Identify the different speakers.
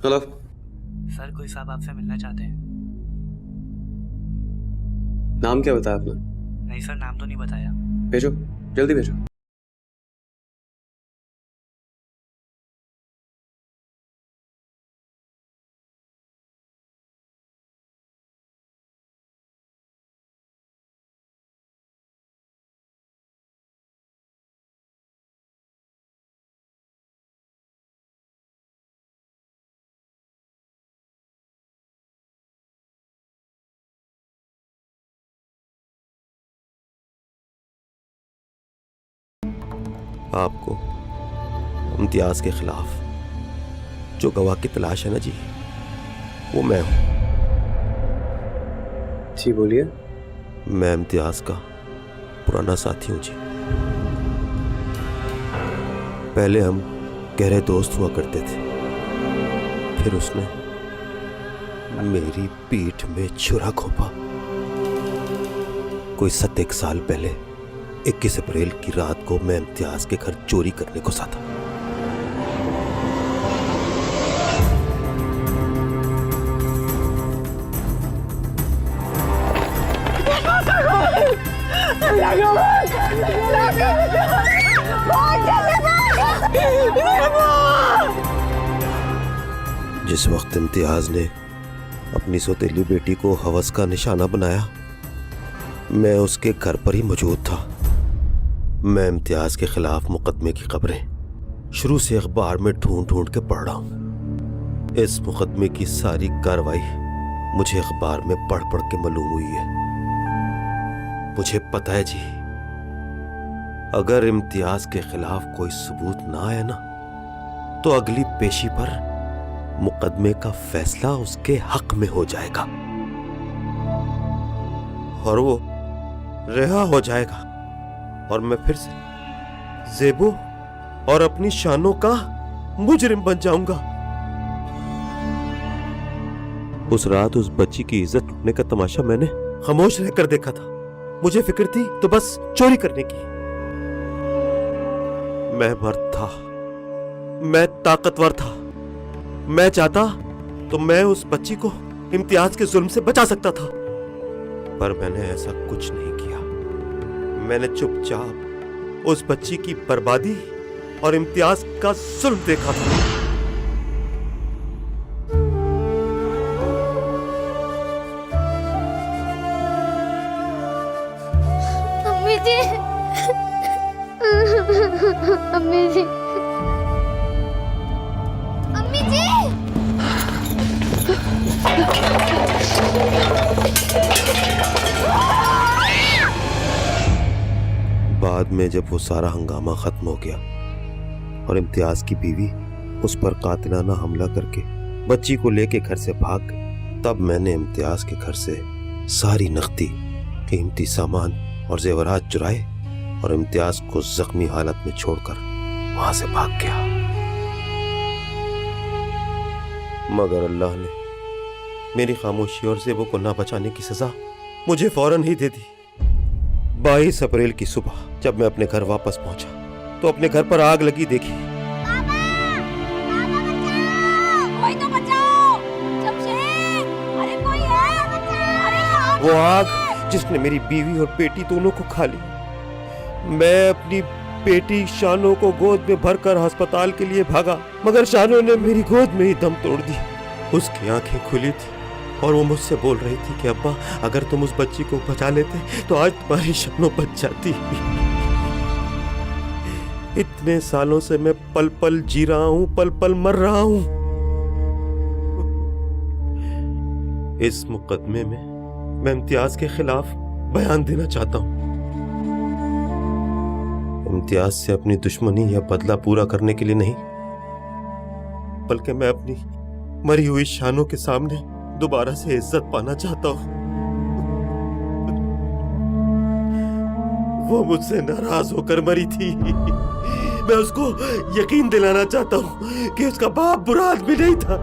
Speaker 1: Hello
Speaker 2: sir, कोई साहब आपसे मिलना चाहते हैं।
Speaker 1: नाम क्या बताया आपने?
Speaker 2: नहीं सर, नाम तो नहीं बताया।
Speaker 1: भेजो, जल्दी भेजो।
Speaker 3: आपको इम्तियाज के खिलाफ जो गवाह की तलाश है ना जी, वो मैं हूं।
Speaker 1: जी बोलिए।
Speaker 3: मैं इम्तियाज का पुराना साथी हूं जी। पहले हम गहरे दोस्त हुआ करते थे, फिर उसने मेरी पीठ में छुरा घोंपा। कोई 7 साल पहले 21 अप्रैल की रात को मैं इम्तियाज के घर चोरी करने को सा था। जिस वक्त इम्तियाज ने अपनी सौतेली बेटी को हवस का निशाना बनाया, मैं उसके घर पर ही मौजूद था। मैं इम्तियाज के खिलाफ मुकदमे की खबरें शुरू से अखबार में ढूंढ ढूंढ के पढ़ रहा हूं। इस मुकदमे की सारी कार्रवाई मुझे अखबार में पढ़ पढ़ के मालूम हुई है। मुझे पता है जी, अगर इम्तियाज के खिलाफ कोई सबूत ना आया ना, तो अगली पेशी पर मुकदमे का फैसला उसके हक में हो जाएगा और वो रिहा हो जाएगा, और मैं फिर से ज़ेबो और अपनी शानों का मुजरिम बन जाऊंगा। उस रात उस बच्ची की इज्जत लूटने का तमाशा मैंने खामोश रहकर देखा था। मुझे फिक्र थी तो बस चोरी करने की। मैं मर्द था, मैं ताकतवर था। मैं चाहता तो मैं उस बच्ची को इम्तियाज के जुल्म से बचा सकता था, पर मैंने ऐसा कुछ नहीं किया। मैंने चुपचाप उस बच्ची की बर्बादी और इम्तियाज का जुल्म देखा था।
Speaker 4: अम्मी जी, अम्मी जी, अम्मी जी।
Speaker 3: बाद में जब वो सारा हंगामा खत्म हो गया और इम्तियाज की बीवी उस पर कातिलाना हमला करके बच्ची को लेके घर से भाग गई, तब मैंने इम्तियाज के घर से सारी नकदी, कीमती सामान और जेवरात चुराए और इम्तियाज को जख्मी हालत में छोड़कर वहां से भाग गया। मगर अल्लाह ने मेरी खामोशी और ज़ेबो को ना बचाने की सजा मुझे फौरन ही दे दी। 22 अप्रैल की सुबह जब मैं अपने घर वापस पहुंचा तो अपने घर पर आग लगी देखी।
Speaker 4: कोई तो बचाओ! जमशेद! अरे कोई है! अरे
Speaker 3: वो आग जिसने मेरी बीवी और बेटी दोनों को खा ली। मैं अपनी बेटी शानो को गोद में भरकर अस्पताल के लिए भागा, मगर शानो ने मेरी गोद में ही दम तोड़ दी। उसकी आंखें खुली थी और वो मुझसे बोल रही थी कि अब्बा, अगर तुम उस बच्ची को बचा लेते तो आज तुम्हारी शानो बच जाती। इतने सालों से मैं पल पल जी रहा हूं, पल पल मर रहा हूं। इस मुकदमे में मैं इम्तियाज के खिलाफ बयान देना चाहता हूं। इम्तियाज से अपनी दुश्मनी या बदला पूरा करने के लिए नहीं, बल्कि मैं अपनी मरी हुई शानों के सामने दोबारा से इज्जत पाना चाहता हूं। वो मुझसे नाराज होकर मरी थी। मैं उसको यकीन दिलाना चाहता हूं कि उसका बाप बुरा आदमी नहीं था।